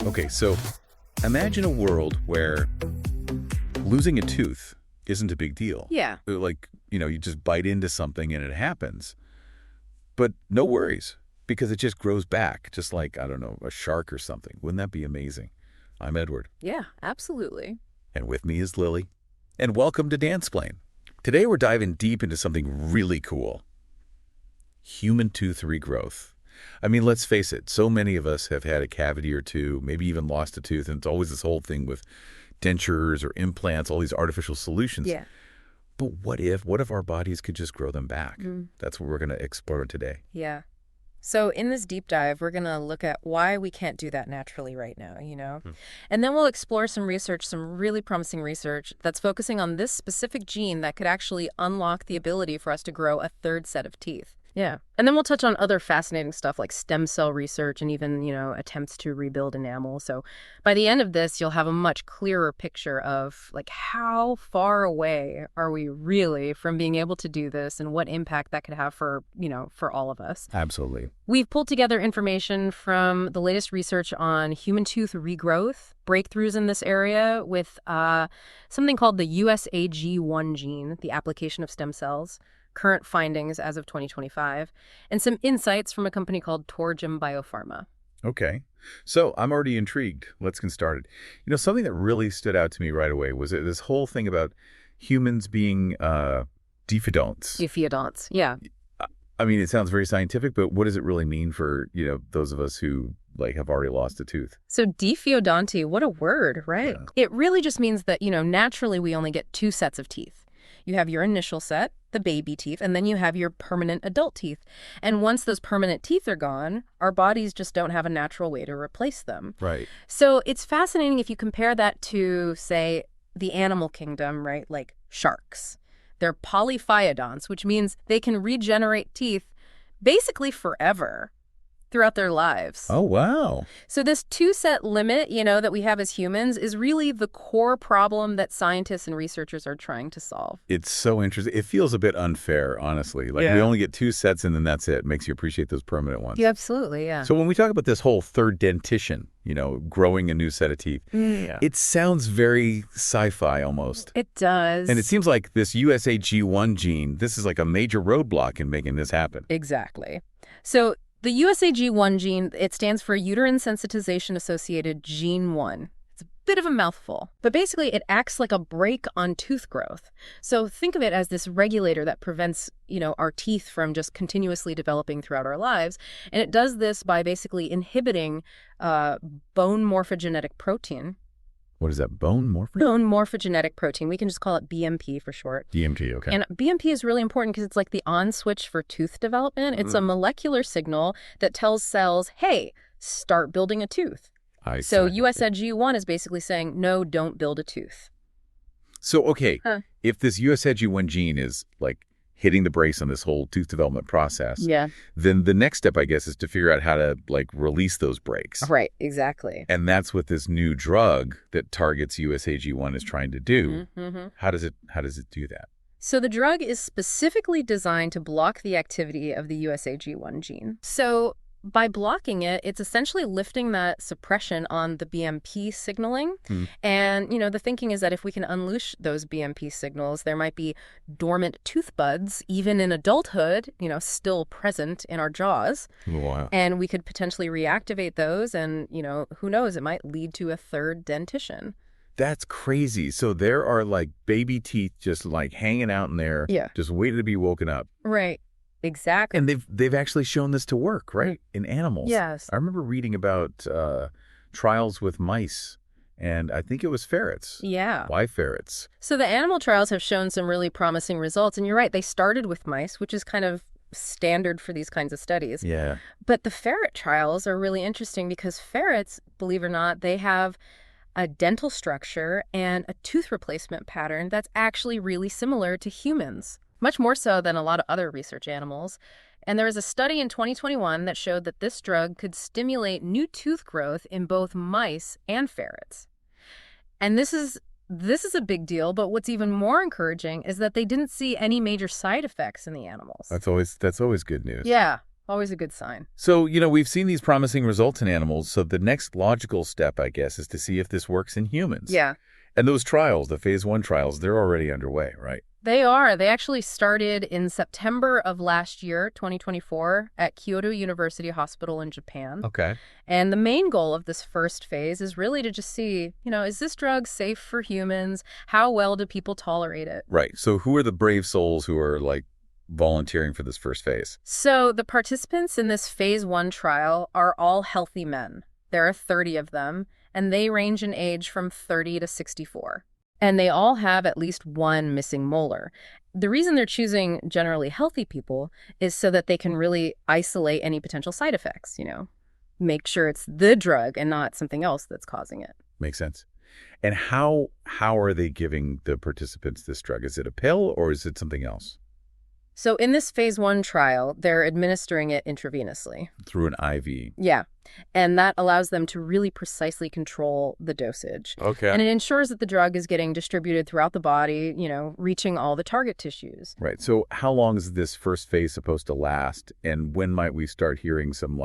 Okay, so imagine a world where losing a tooth isn't a big deal. Yeah. Like, you just bite into something and it happens. But no worries, because it just grows back, just like, I don't know, a shark or something. Wouldn't that be amazing? I'm Edward. Yeah, absolutely. And with me is Lily. And welcome to Dansplain. Today we're diving deep into something really cool. Human tooth regrowth. I mean, let's face it, so many of us have had a cavity or two, maybe even lost a tooth, and it's always this whole thing with dentures or implants, all these artificial solutions. Yeah. But what if our bodies could just grow them back? That's what we're going to explore today. Yeah. So in this deep dive, we're going to look at why we can't do that naturally right now, And then we'll explore some research, some really promising research that's focusing on this specific gene that could actually unlock the ability for us to grow a third set of teeth. Yeah. And then we'll touch on other fascinating stuff like stem cell research and even, attempts to rebuild enamel. So by the end of this, you'll have a much clearer picture of how far away are we really from being able to do this and what impact that could have for all of us. Absolutely. We've pulled together information from the latest research on human tooth regrowth, breakthroughs in this area with something called the USAG1 gene, the application of stem cells, current findings as of 2025, and some insights from a company called Torgem Biopharma. Okay. So I'm already intrigued. Let's get started. Something that really stood out to me right away was this whole thing about humans being diffidonts. Diffidonts, yeah. I mean, it sounds very scientific, but what does it really mean for, those of us who have already lost a tooth? So diffidonti, what a word, right? Yeah. It really just means that, naturally we only get two sets of teeth. You have your initial set, the baby teeth, and then you have your permanent adult teeth. And once those permanent teeth are gone, our bodies just don't have a natural way to replace them. Right. So it's fascinating if you compare that to, say, the animal kingdom, right? Like sharks. They're polyphyodonts, which means they can regenerate teeth basically forever throughout their lives. Oh, wow. So this two-set limit, that we have as humans is really the core problem that scientists and researchers are trying to solve. It's so interesting. It feels a bit unfair, honestly. We only get two sets and then that's it. Makes you appreciate those permanent ones. Yeah, absolutely, yeah. So when we talk about this whole third dentition, growing a new set of teeth, it sounds very sci-fi almost. It does. And it seems like this USAG1 gene, this is like a major roadblock in making this happen. Exactly. So the USAG1 gene, it stands for uterine sensitization associated gene 1. It's a bit of a mouthful, but basically it acts like a brake on tooth growth. So think of it as this regulator that prevents, our teeth from just continuously developing throughout our lives. And it does this by basically inhibiting bone morphogenetic protein. What is that, bone morphogenetic? Bone morphogenetic protein. We can just call it BMP for short. BMP, okay. And BMP is really important because it's like the on switch for tooth development. It's a molecular signal that tells cells, hey, start building a tooth. So USAG1 is basically saying, no, don't build a tooth. So, okay, if this USAG1 gene is hitting the brakes on this whole tooth development process, then the next step, I guess, is to figure out how to release those brakes. Right, exactly. And that's what this new drug that targets USAG1 is trying to do. How does it do that? So the drug is specifically designed to block the activity of the USAG1 gene. So by blocking it, it's essentially lifting that suppression on the BMP signaling. And, the thinking is that if we can unleash those BMP signals, there might be dormant tooth buds, even in adulthood, still present in our jaws. Wow. And we could potentially reactivate those and, who knows, it might lead to a third dentition. That's crazy. So there are baby teeth just hanging out in there, just waiting to be woken up. Right. Exactly. And they've actually shown this to work, right? In animals. Yes. I remember reading about trials with mice, and I think it was ferrets. Yeah. Why ferrets? So the animal trials have shown some really promising results. And you're right, they started with mice, which is kind of standard for these kinds of studies. Yeah. But the ferret trials are really interesting because ferrets, believe it or not, they have a dental structure and a tooth replacement pattern that's actually really similar to humans. Much more so than a lot of other research animals. And there was a study in 2021 that showed that this drug could stimulate new tooth growth in both mice and ferrets. And this is this is a big deal, but what's even more encouraging is that they didn't see any major side effects in the animals. That's always good news. Yeah, always a good sign. So, we've seen these promising results in animals, so the next logical step, I guess, is to see if this works in humans. Yeah. And those trials, the phase 1 trials, they're already underway, right? They are. They actually started in September of last year, 2024, at Kyoto University Hospital in Japan. Okay. And the main goal of this first phase is really to just see, is this drug safe for humans? How well do people tolerate it? Right. So who are the brave souls who are, volunteering for this first phase? So the participants in this phase 1 trial are all healthy men. There are 30 of them, and they range in age from 30 to 64. And they all have at least one missing molar. The reason they're choosing generally healthy people is so that they can really isolate any potential side effects, make sure it's the drug and not something else that's causing it. Makes sense. And how are they giving the participants this drug? Is it a pill or is it something else? So in this phase 1 trial, they're administering it intravenously. Through an IV? Yeah. And that allows them to really precisely control the dosage. Okay. And it ensures that the drug is getting distributed throughout the body, reaching all the target tissues. Right. So how long is this first phase supposed to last? And when might we start hearing some,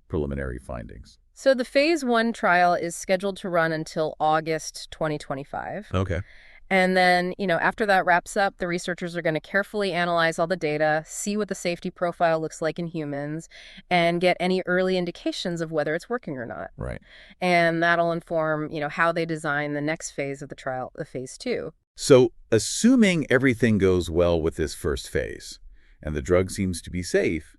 preliminary findings? So the phase 1 trial is scheduled to run until August 2025. Okay. And then, after that wraps up, the researchers are going to carefully analyze all the data, see what the safety profile looks like in humans, and get any early indications of whether it's working or not. Right. And that'll inform, how they design the next phase of the trial, the phase 2. So assuming everything goes well with this first phase and the drug seems to be safe,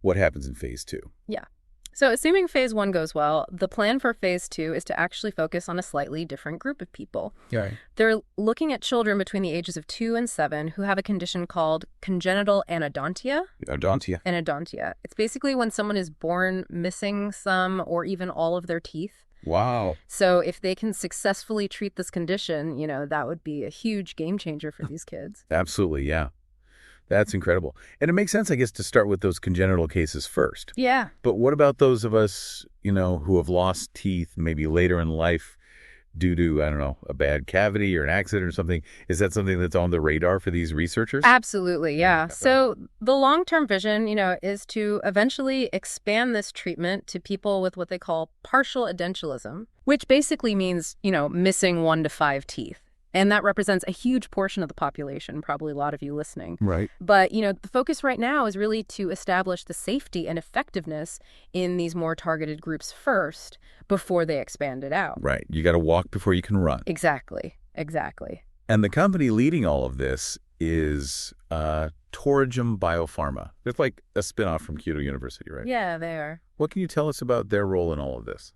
what happens in phase 2? Yeah. So assuming phase 1 goes well, the plan for phase 2 is to actually focus on a slightly different group of people. Yeah. They're looking at children between the ages of 2 and 7 who have a condition called congenital anodontia. Anodontia. It's basically when someone is born missing some or even all of their teeth. Wow. So if they can successfully treat this condition, that would be a huge game changer for these kids. Absolutely, yeah. That's incredible. And it makes sense, I guess, to start with those congenital cases first. Yeah. But what about those of us, who have lost teeth maybe later in life due to, I don't know, a bad cavity or an accident or something? Is that something that's on the radar for these researchers? Absolutely, yeah. So the long-term vision, is to eventually expand this treatment to people with what they call partial edentulosum, which basically means, missing 1 to 5 teeth. And that represents a huge portion of the population, probably a lot of you listening. Right. But, the focus right now is really to establish the safety and effectiveness in these more targeted groups first before they expand it out. Right. You got to walk before you can run. Exactly. And the company leading all of this is Torgem Biopharma. It's like a spinoff from Kyoto University, right? Yeah, they are. What can you tell us about their role in all of this?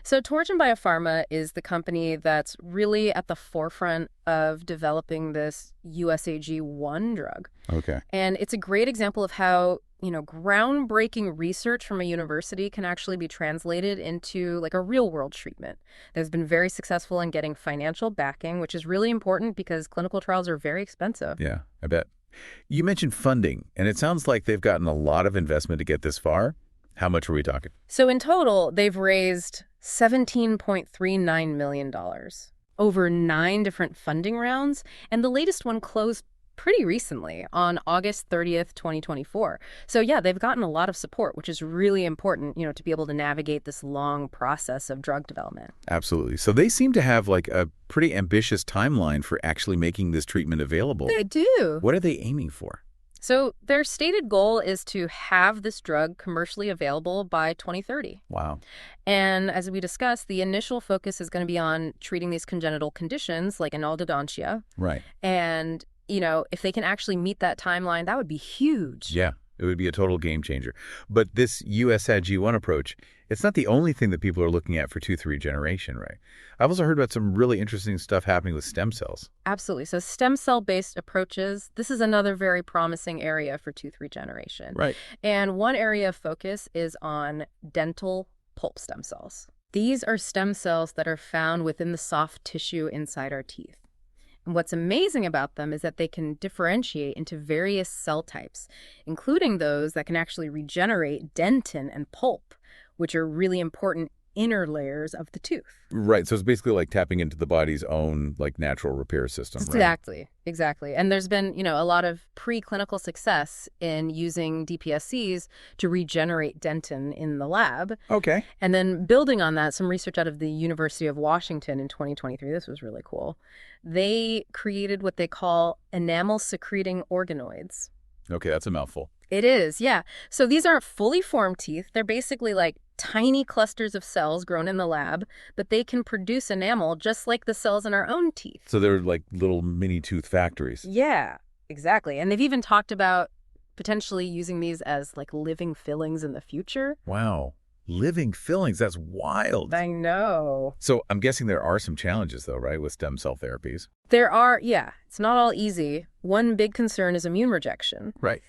So Torgem Biopharma is the company that's really at the forefront of developing this USAG1 drug. Okay. And it's a great example of how, groundbreaking research from a university can actually be translated into a real-world treatment. That's been very successful in getting financial backing, which is really important because clinical trials are very expensive. Yeah, I bet. You mentioned funding, and it sounds like they've gotten a lot of investment to get this far. How much are we talking? So in total, they've raised $17.39 million, over 9 different funding rounds, and the latest one closed pretty recently on August 30th, 2024. So yeah, they've gotten a lot of support, which is really important, to be able to navigate this long process of drug development. Absolutely. So they seem to have a pretty ambitious timeline for actually making this treatment available. They do. What are they aiming for? So their stated goal is to have this drug commercially available by 2030. Wow. And as we discussed, the initial focus is going to be on treating these congenital conditions like anodontia. Right. And, if they can actually meet that timeline, that would be huge. Yeah, it would be a total game changer. But this USAG1 approach, it's not the only thing that people are looking at for tooth regeneration, right? I've also heard about some really interesting stuff happening with stem cells. Absolutely. So stem cell-based approaches, this is another very promising area for tooth regeneration. Right. And one area of focus is on dental pulp stem cells. These are stem cells that are found within the soft tissue inside our teeth. And what's amazing about them is that they can differentiate into various cell types, including those that can actually regenerate dentin and pulp, which are really important inner layers of the tooth. Right. So it's basically like tapping into the body's own like natural repair system, right? Exactly, exactly. And there's been, a lot of preclinical success in using DPSCs to regenerate dentin in the lab. Okay. And then building on that, some research out of the University of Washington in 2023, this was really cool. They created what they call enamel-secreting organoids. Okay, that's a mouthful. It is, yeah. So these aren't fully formed teeth. They're basically like tiny clusters of cells grown in the lab, but they can produce enamel just like the cells in our own teeth. So they're like little mini tooth factories. Yeah, exactly. And they've even talked about potentially using these as like living fillings in the future. Wow. Living fillings. That's wild. I know. So I'm guessing there are some challenges, though, right, with stem cell therapies? There are, yeah. It's not all easy. One big concern is immune rejection. Right.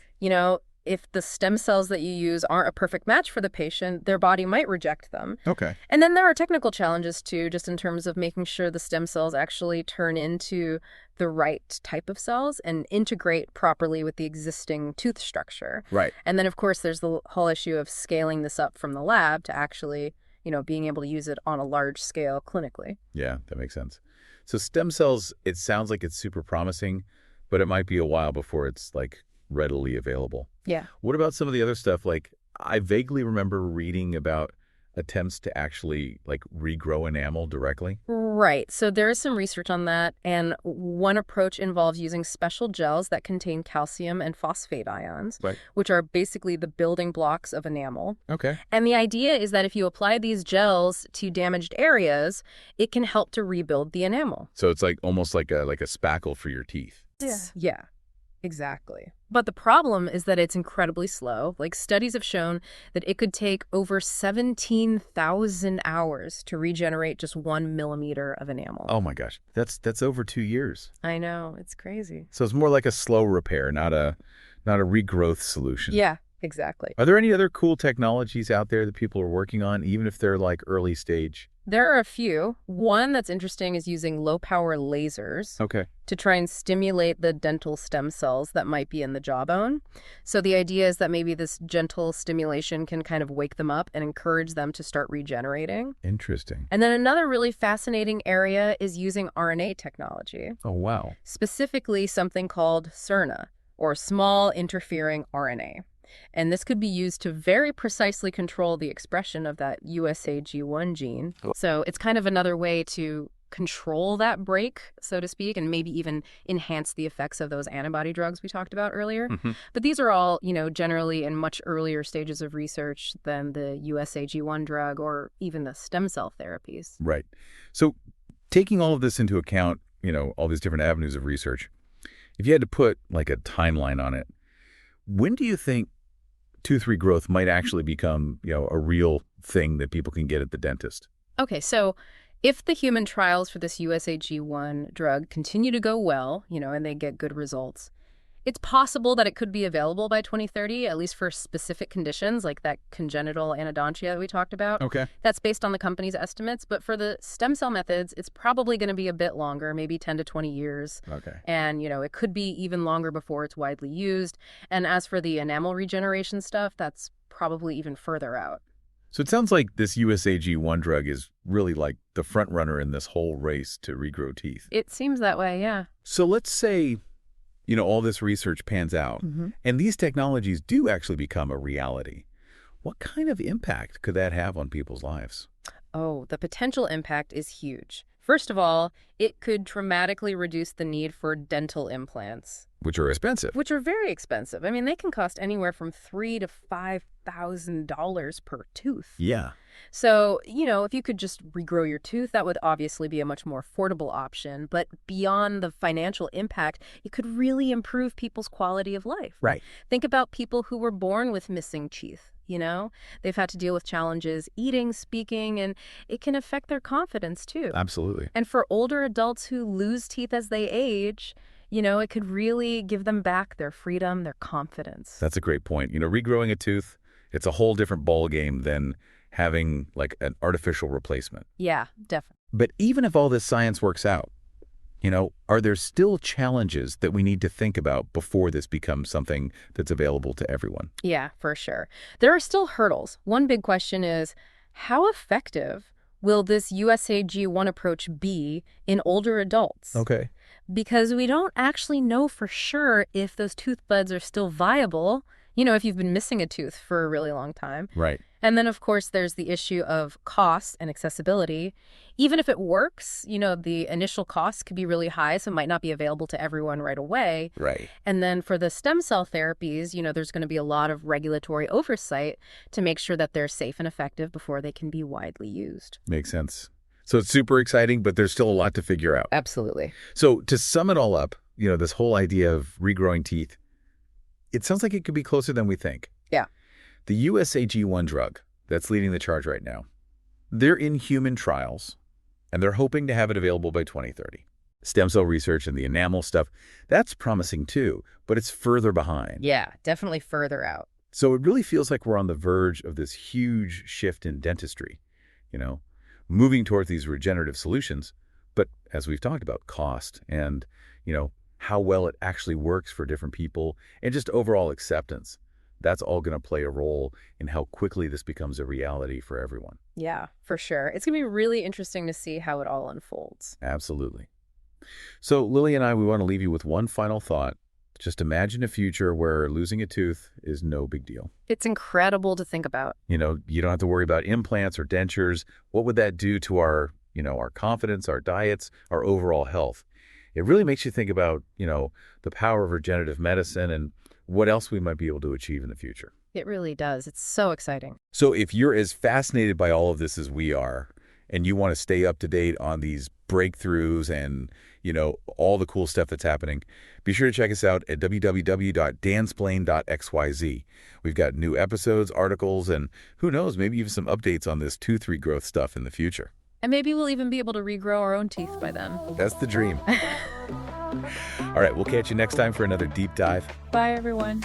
If the stem cells that you use aren't a perfect match for the patient, their body might reject them. Okay. And then there are technical challenges, too, just in terms of making sure the stem cells actually turn into the right type of cells and integrate properly with the existing tooth structure. Right. And then, of course, there's the whole issue of scaling this up from the lab to actually, being able to use it on a large scale clinically. Yeah, that makes sense. So stem cells, it sounds like it's super promising, but it might be a while before it's like readily available. Yeah. What about some of the other stuff? Like, I vaguely remember reading about attempts to actually like regrow enamel directly. Right. So there is some research on that. And one approach involves using special gels that contain calcium and phosphate ions, Right. which are basically the building blocks of enamel. Okay. And the idea is that if you apply these gels to damaged areas, it can help to rebuild the enamel. So it's like almost like a spackle for your teeth. Yeah. Exactly. But the problem is that it's incredibly slow. Like, studies have shown that it could take over 17,000 hours to regenerate just 1 millimeter of enamel. Oh my gosh. That's over 2 years. I know. It's crazy. So it's more like a slow repair, not a regrowth solution. Yeah, exactly. Are there any other cool technologies out there that people are working on, even if they're like early stage? There are a few. One that's interesting is using low-power lasers Okay. to try and stimulate the dental stem cells that might be in the jawbone. So the idea is that maybe this gentle stimulation can kind of wake them up and encourage them to start regenerating. Interesting. And then another really fascinating area is using RNA technology, Oh, wow. specifically something called siRNA, or small interfering RNA. And this could be used to very precisely control the expression of that USAG1 gene. So it's kind of another way to control that break, so to speak, and maybe even enhance the effects of those antibody drugs we talked about earlier. Mm-hmm. But these are all, generally in much earlier stages of research than the USAG1 drug or even the stem cell therapies. Right. So taking all of this into account, all these different avenues of research, if you had to put like a timeline on it, when do you think tooth regrowth might actually become, a real thing that people can get at the dentist? Okay, so if the human trials for this USAG1 drug continue to go well, and they get good results, it's possible that it could be available by 2030, at least for specific conditions like that congenital anodontia that we talked about. Okay. That's based on the company's estimates. But for the stem cell methods, it's probably going to be a bit longer, maybe 10 to 20 years. Okay. And, it could be even longer before it's widely used. And as for the enamel regeneration stuff, that's probably even further out. So it sounds like this USAG1 drug is really like the front runner in this whole race to regrow teeth. It seems that way, yeah. So let's say, all this research pans out, and these technologies do actually become a reality. What kind of impact could that have on people's lives? Oh, the potential impact is huge. First of all, it could dramatically reduce the need for dental implants. Which are expensive. Which are very expensive. I mean, they can cost anywhere from $3,000 to $5,000 per tooth. Yeah. So, if you could just regrow your tooth, that would obviously be a much more affordable option. But beyond the financial impact, it could really improve people's quality of life. Right. Think about people who were born with missing teeth. They've had to deal with challenges eating, speaking, and it can affect their confidence too. Absolutely. And for older adults who lose teeth as they age, it could really give them back their freedom, their confidence. That's a great point. Regrowing a tooth, it's a whole different ball game than having like an artificial replacement. Yeah, definitely. But even if all this science works out, are there still challenges that we need to think about before this becomes something that's available to everyone? Yeah, for sure. There are still hurdles. One big question is, How effective will this USAG1 approach be in older adults? Okay. Because we don't actually know for sure if those tooth buds are still viable, if you've been missing a tooth for a really long time. Right. And then, of course, there's the issue of cost and accessibility. Even if it works, the initial cost could be really high, so it might not be available to everyone right away. Right. And then for the stem cell therapies, there's going to be a lot of regulatory oversight to make sure that they're safe and effective before they can be widely used. Makes sense. So it's super exciting, but there's still a lot to figure out. Absolutely. So to sum it all up, this whole idea of regrowing teeth, it sounds like it could be closer than we think. Yeah. The USAG1 drug that's leading the charge right now, they're in human trials, and they're hoping to have it available by 2030. Stem cell research and the enamel stuff, that's promising too, but it's further behind. Yeah, definitely further out. So it really feels like we're on the verge of this huge shift in dentistry, moving towards these regenerative solutions. But as we've talked about, cost and, how well it actually works for different people and just overall acceptance. That's all going to play a role in how quickly this becomes a reality for everyone. Yeah, for sure. It's going to be really interesting to see how it all unfolds. Absolutely. So Lily and we want to leave you with one final thought. Just imagine a future where losing a tooth is no big deal. It's incredible to think about. You don't have to worry about implants or dentures. What would that do to our confidence, our diets, our overall health? It really makes you think about, the power of regenerative medicine and what else we might be able to achieve in the future. It really does. It's so exciting. So if you're as fascinated by all of this as we are, and you want to stay up to date on these breakthroughs and, all the cool stuff that's happening, be sure to check us out at www.dansplain.xyz. We've got new episodes, articles, and who knows, maybe even some updates on this tooth regrowth stuff in the future. And maybe we'll even be able to regrow our own teeth by then. That's the dream. All right, we'll catch you next time for another deep dive. Bye, everyone.